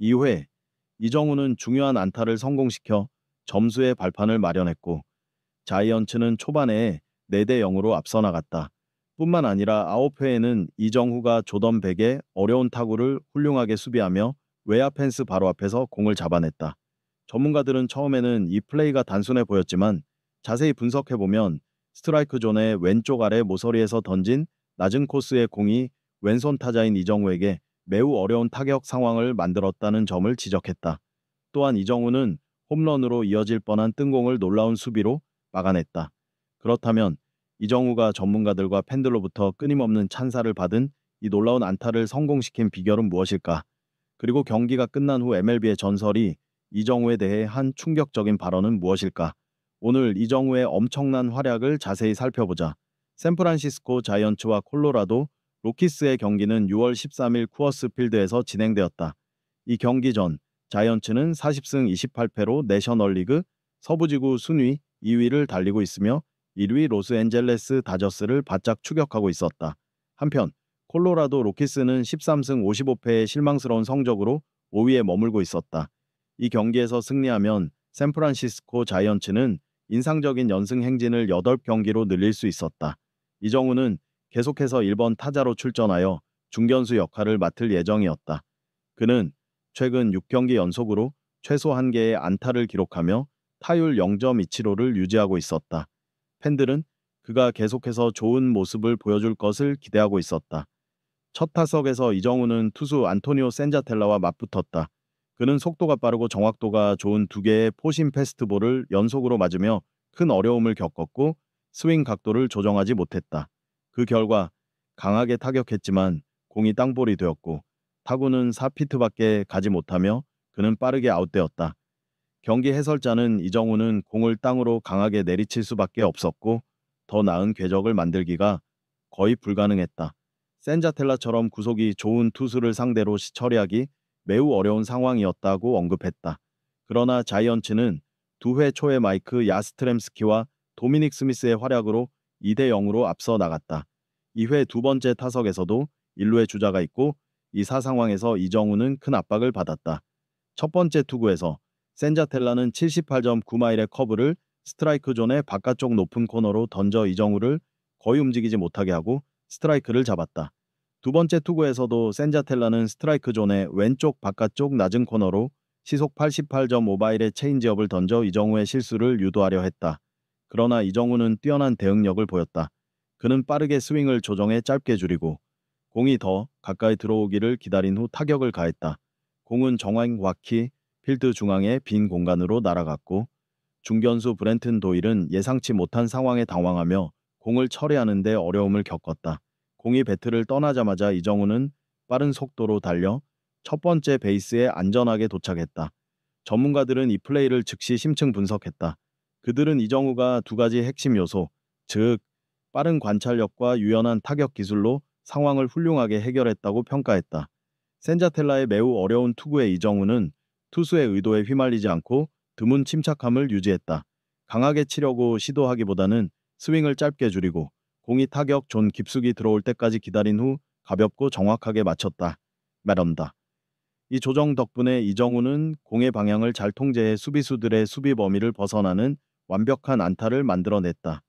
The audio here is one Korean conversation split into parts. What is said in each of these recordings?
2회 이정우는 중요한 안타를 성공시켜 점수의 발판을 마련했고 자이언츠는 초반에 4대 0으로 앞서 나갔다. 뿐만 아니라 9회에는 이정후가 조던 백의 어려운 타구를 훌륭하게 수비하며 외야 펜스 바로 앞에서 공을 잡아냈다. 전문가들은 처음에는 이 플레이가 단순해 보였지만 자세히 분석해보면 스트라이크 존의 왼쪽 아래 모서리에서 던진 낮은 코스의 공이 왼손 타자인 이정후에게 매우 어려운 타격 상황을 만들었다는 점을 지적했다. 또한 이정후는 홈런으로 이어질 뻔한 뜬공을 놀라운 수비로 막아냈다. 그렇다면 이정후가 전문가들과 팬들로부터 끊임없는 찬사를 받은 이 놀라운 안타를 성공시킨 비결은 무엇일까? 그리고 경기가 끝난 후 MLB의 전설이 이정후에 대해 한 충격적인 발언은 무엇일까? 오늘 이정후의 엄청난 활약을 자세히 살펴보자. 샌프란시스코 자이언츠와 콜로라도 로키스의 경기는 6월 13일 쿠어스 필드에서 진행되었다. 이 경기 전 자이언츠는 40승 28패로 내셔널리그 서부지구 순위 2위를 달리고 있으며 1위 로스앤젤레스 다저스를 바짝 추격하고 있었다. 한편 콜로라도 로키스는 13승 55패의 실망스러운 성적으로 5위에 머물고 있었다. 이 경기에서 승리하면 샌프란시스코 자이언츠는 인상적인 연승 행진을 8경기로 늘릴 수 있었다. 이정우는 계속해서 1번 타자로 출전하여 중견수 역할을 맡을 예정이었다. 그는 최근 6경기 연속으로 최소 1개의 안타를 기록하며 타율 0.27호를 유지하고 있었다. 팬들은 그가 계속해서 좋은 모습을 보여줄 것을 기대하고 있었다. 첫 타석에서 이정우는 투수 안토니오 센자텔라와 맞붙었다. 그는 속도가 빠르고 정확도가 좋은 2개의 포심 패스트볼을 연속으로 맞으며 큰 어려움을 겪었고 스윙 각도를 조정하지 못했다. 그 결과 강하게 타격했지만 공이 땅볼이 되었고 타구는 4피트밖에 가지 못하며 그는 빠르게 아웃되었다. 경기 해설자는 이정우는 공을 땅으로 강하게 내리칠 수밖에 없었고 더 나은 궤적을 만들기가 거의 불가능했다. 센자텔라처럼 구속이 좋은 투수를 상대로 처리하기 매우 어려운 상황이었다고 언급했다. 그러나 자이언츠는 2회 초에 마이크 야스트렘스키와 도미닉 스미스의 활약으로 2대 0으로 앞서 나갔다. 2회 두 번째 타석에서도 1루의 주자가 있고 이 상황에서 이정우는 큰 압박을 받았다. 첫 번째 투구에서 센자텔라는 78.9마일의 커브를 스트라이크 존의 바깥쪽 높은 코너로 던져 이정우를 거의 움직이지 못하게 하고 스트라이크를 잡았다. 두 번째 투구에서도 센자텔라는 스트라이크 존의 왼쪽 바깥쪽 낮은 코너로 시속 88.5마일의 체인지업을 던져 이정우의 실수를 유도하려 했다. 그러나 이정우는 뛰어난 대응력을 보였다. 그는 빠르게 스윙을 조정해 짧게 줄이고 공이 더 가까이 들어오기를 기다린 후 타격을 가했다. 공은 정확히 필드 중앙의 빈 공간으로 날아갔고 중견수 브렌튼 도일은 예상치 못한 상황에 당황하며 공을 처리하는 데 어려움을 겪었다. 공이 배트를 떠나자마자 이정우는 빠른 속도로 달려 첫 번째 베이스에 안전하게 도착했다. 전문가들은 이 플레이를 즉시 심층 분석했다. 그들은 이정우가 2가지 핵심 요소, 즉 빠른 관찰력과 유연한 타격 기술로 상황을 훌륭하게 해결했다고 평가했다. 센자텔라의 매우 어려운 투구의 이정우는 투수의 의도에 휘말리지 않고 드문 침착함을 유지했다. 강하게 치려고 시도하기보다는 스윙을 짧게 줄이고 공이 타격 존 깊숙이 들어올 때까지 기다린 후 가볍고 정확하게 맞췄다. 말한다. 이 조정 덕분에 이정우는 공의 방향을 잘 통제해 수비수들의 수비 범위를 벗어나는 완벽한 안타를 만들어냈다.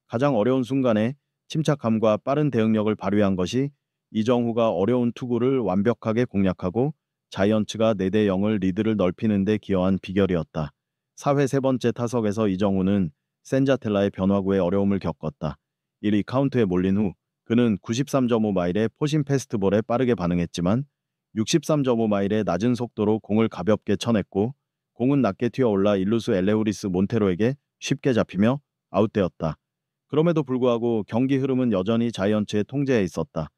가장 어려운 순간에 침착함과 빠른 대응력을 발휘한 것이 이정후가 어려운 투구를 완벽하게 공략하고 자이언츠가 4대 0을 리드를 넓히는 데 기여한 비결이었다. 4회 세 번째 타석에서 이정후는 센자텔라의 변화구에 어려움을 겪었다. 1위 카운트에 몰린 후 그는 93.5마일의 포심 패스트볼에 빠르게 반응했지만 63.5마일의 낮은 속도로 공을 가볍게 쳐냈고 공은 낮게 튀어올라 일루수 엘레우리스 몬테로에게 쉽게 잡히며 아웃되었다. 그럼에도 불구하고 경기 흐름은 여전히 자이언츠의 통제에 있었다.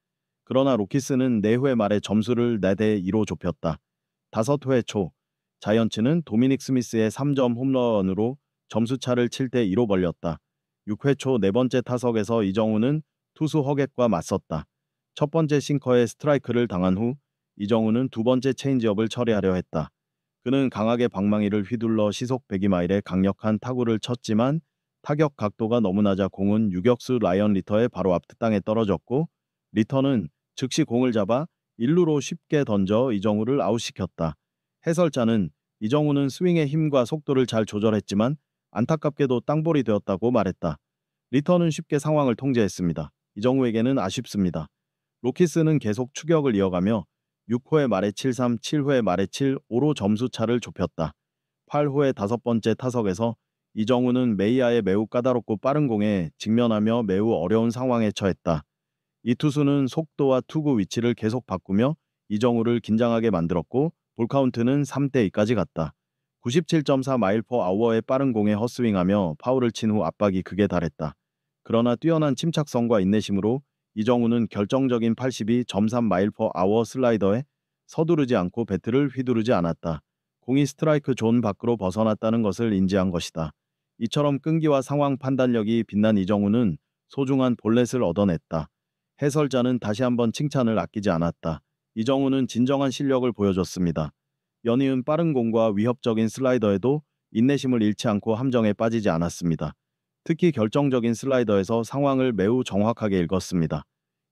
그러나 로키스는 4회 말에 점수를 4대 2로 좁혔다. 5회 초 자이언츠는 도미닉 스미스의 3점 홈런으로 점수차를 7대 2로 벌렸다. 6회 초 네 번째 타석에서 이정우는 투수 허겟과 맞섰다. 첫 번째 싱커에 스트라이크를 당한 후 이정우는 두 번째 체인지업을 처리하려 했다. 그는 강하게 방망이를 휘둘러 시속 102마일의 강력한 타구를 쳤지만 타격 각도가 너무 낮아 공은 유격수 라이언 리터의 바로 앞 땅에 떨어졌고 리터는 즉시 공을 잡아 1루로 쉽게 던져 이정우를 아웃시켰다. 해설자는 이정우는 스윙의 힘과 속도를 잘 조절했지만 안타깝게도 땅볼이 되었다고 말했다. 리턴은 쉽게 상황을 통제했습니다. 이정우에게는 아쉽습니다. 로키스는 계속 추격을 이어가며 6회 말에 7-3, 7회 말에 7-5로 점수 차를 좁혔다. 8호의 다섯 번째 타석에서 이정우는 메이아의 매우 까다롭고 빠른 공에 직면하며 매우 어려운 상황에 처했다. 이 투수는 속도와 투구 위치를 계속 바꾸며 이정우를 긴장하게 만들었고 볼카운트는 3대2까지 갔다. 97.4마일/아워의 빠른 공에 헛스윙하며 파울을 친 후 압박이 극에 달했다. 그러나 뛰어난 침착성과 인내심으로 이정우는 결정적인 82.3마일/아워 슬라이더에 서두르지 않고 배트를 휘두르지 않았다. 공이 스트라이크 존 밖으로 벗어났다는 것을 인지한 것이다. 이처럼 끈기와 상황 판단력이 빛난 이정우는 소중한 볼넷을 얻어냈다. 해설자는 다시 한번 칭찬을 아끼지 않았다. 이정우는 진정한 실력을 보여줬습니다. 연이은 빠른 공과 위협적인 슬라이더에도 인내심을 잃지 않고 함정에 빠지지 않았습니다. 특히 결정적인 슬라이더에서 상황을 매우 정확하게 읽었습니다.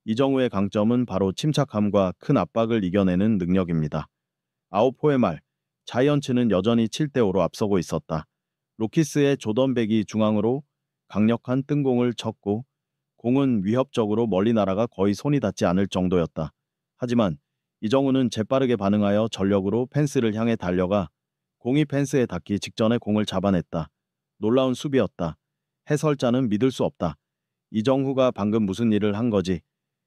이정우의 강점은 바로 침착함과 큰 압박을 이겨내는 능력입니다. 9회 말, 자이언츠는 여전히 7대5로 앞서고 있었다. 로키스의 조던백이 중앙으로 강력한 뜬공을 쳤고 공은 위협적으로 멀리 날아가 거의 손이 닿지 않을 정도였다. 하지만 이정우는 재빠르게 반응하여 전력으로 펜스를 향해 달려가 공이 펜스에 닿기 직전에 공을 잡아냈다. 놀라운 수비였다. 해설자는 믿을 수 없다. 이정후가 방금 무슨 일을 한 거지?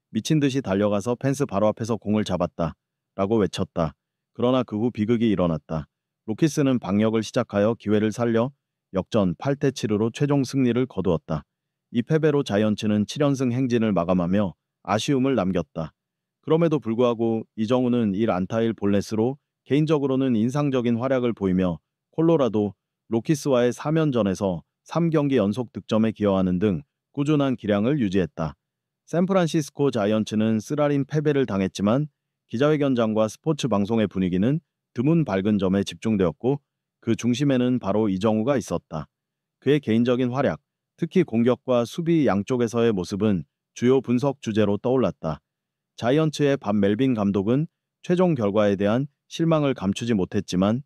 미친 듯이 달려가서 펜스 바로 앞에서 공을 잡았다. 라고 외쳤다. 그러나 그 후 비극이 일어났다. 로키스는 방역을 시작하여 기회를 살려 역전 8대7으로 최종 승리를 거두었다. 이 패배로 자이언츠는 7연승 행진을 마감하며 아쉬움을 남겼다. 그럼에도 불구하고 이정우는 1안타 1볼넷으로 개인적으로는 인상적인 활약을 보이며 콜로라도 로키스와의 3연전에서 3경기 연속 득점에 기여하는 등 꾸준한 기량을 유지했다. 샌프란시스코 자이언츠는 쓰라린 패배를 당했지만 기자회견장과 스포츠 방송의 분위기는 드문 밝은 점에 집중되었고 그 중심에는 바로 이정우가 있었다. 그의 개인적인 활약, 특히 공격과 수비 양쪽에서의 모습은 주요 분석 주제로 떠올랐다. 자이언츠의 밥 멜빈 감독은 최종 결과에 대한 실망을 감추지 못했지만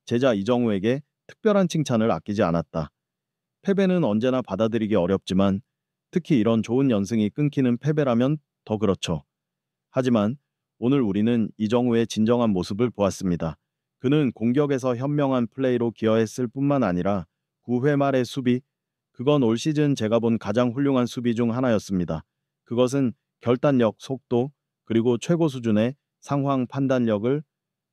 제자 이정우에게 특별한 칭찬을 아끼지 않았다. 패배는 언제나 받아들이기 어렵지만 특히 이런 좋은 연승이 끊기는 패배라면 더 그렇죠. 하지만 오늘 우리는 이정우의 진정한 모습을 보았습니다. 그는 공격에서 현명한 플레이로 기여했을 뿐만 아니라 9회 말의 수비, 그건 올 시즌 제가 본 가장 훌륭한 수비 중 하나였습니다. 그것은 결단력, 속도, 그리고 최고 수준의 상황 판단력을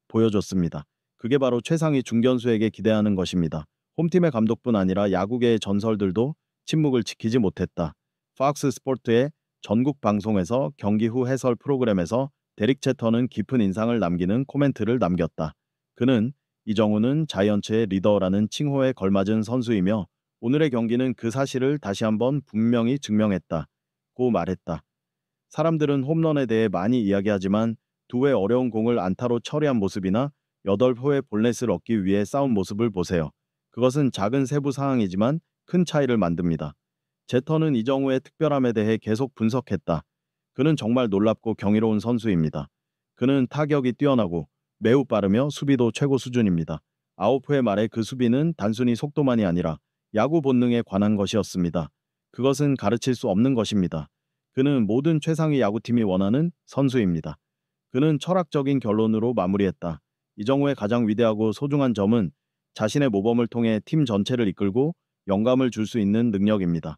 보여줬습니다. 그게 바로 최상위 중견수에게 기대하는 것입니다. 홈팀의 감독뿐 아니라 야구계의 전설들도 침묵을 지키지 못했다. 팍스 스포츠의 전국 방송에서 경기 후 해설 프로그램에서 데릭 채터는 깊은 인상을 남기는 코멘트를 남겼다. 그는 이정우는 자이언츠의 리더라는 칭호에 걸맞은 선수이며 오늘의 경기는 그 사실을 다시 한번 분명히 증명했다고 말했다. 사람들은 홈런에 대해 많이 이야기하지만 두 회 어려운 공을 안타로 처리한 모습이나 8호의 볼넷을 얻기 위해 싸운 모습을 보세요. 그것은 작은 세부 사항이지만 큰 차이를 만듭니다. 제터는 이정우의 특별함에 대해 계속 분석했다. 그는 정말 놀랍고 경이로운 선수입니다. 그는 타격이 뛰어나고 매우 빠르며 수비도 최고 수준입니다. 9회 말에 그 수비는 단순히 속도만이 아니라 야구 본능에 관한 것이었습니다. 그것은 가르칠 수 없는 것입니다. 그는 모든 최상위 야구팀이 원하는 선수입니다. 그는 철학적인 결론으로 마무리했다. 이정우의 가장 위대하고 소중한 점은 자신의 모범을 통해 팀 전체를 이끌고 영감을 줄 수 있는 능력입니다.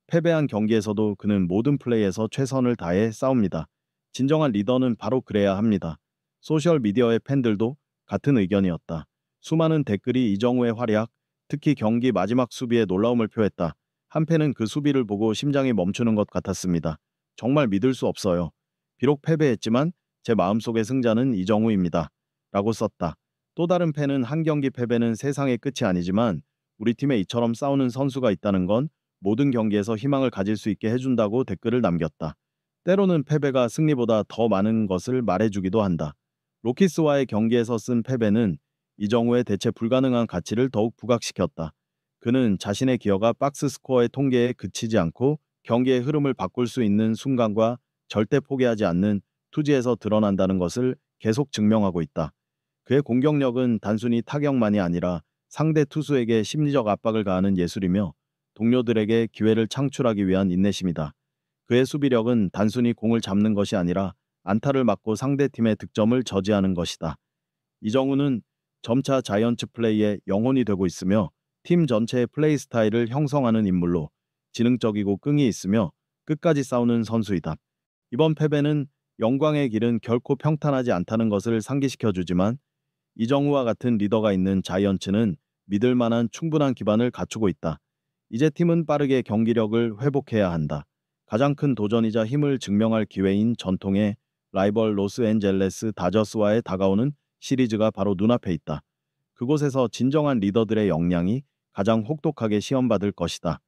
패배한 경기에서도 그는 모든 플레이에서 최선을 다해 싸웁니다. 진정한 리더는 바로 그래야 합니다. 소셜미디어의 팬들도 같은 의견이었다. 수많은 댓글이 이정우의 활약, 특히 경기 마지막 수비에 놀라움을 표했다. 한팬은 그 수비를 보고 심장이 멈추는 것 같았습니다. 정말 믿을 수 없어요. 비록 패배했지만 제 마음속의 승자는 이정우입니다. 라고 썼다. 또 다른 팬은 한 경기 패배는 세상의 끝이 아니지만 우리 팀에 이처럼 싸우는 선수가 있다는 건 모든 경기에서 희망을 가질 수 있게 해준다고 댓글을 남겼다. 때로는 패배가 승리보다 더 많은 것을 말해주기도 한다. 로키스와의 경기에서 쓴 패배는 이정우의 대체 불가능한 가치를 더욱 부각시켰다. 그는 자신의 기여가 박스 스코어의 통계에 그치지 않고 경기의 흐름을 바꿀 수 있는 순간과 절대 포기하지 않는 투지에서 드러난다는 것을 계속 증명하고 있다. 그의 공격력은 단순히 타격만이 아니라 상대 투수에게 심리적 압박을 가하는 예술이며 동료들에게 기회를 창출하기 위한 인내심이다. 그의 수비력은 단순히 공을 잡는 것이 아니라 안타를 막고 상대팀의 득점을 저지하는 것이다. 이정우는 점차 자이언츠 플레이의 영혼이 되고 있으며 팀 전체의 플레이 스타일을 형성하는 인물로 지능적이고 끈이 있으며 끝까지 싸우는 선수이다. 이번 패배는 영광의 길은 결코 평탄하지 않다는 것을 상기시켜 주지만 이정우와 같은 리더가 있는 자이언츠는 믿을 만한 충분한 기반을 갖추고 있다. 이제 팀은 빠르게 경기력을 회복해야 한다. 가장 큰 도전이자 힘을 증명할 기회인 전통의 라이벌 로스앤젤레스 다저스와의 다가오는 시리즈가 바로 눈앞에 있다. 그곳에서 진정한 리더들의 역량이 가장 혹독하게 시험받을 것이다.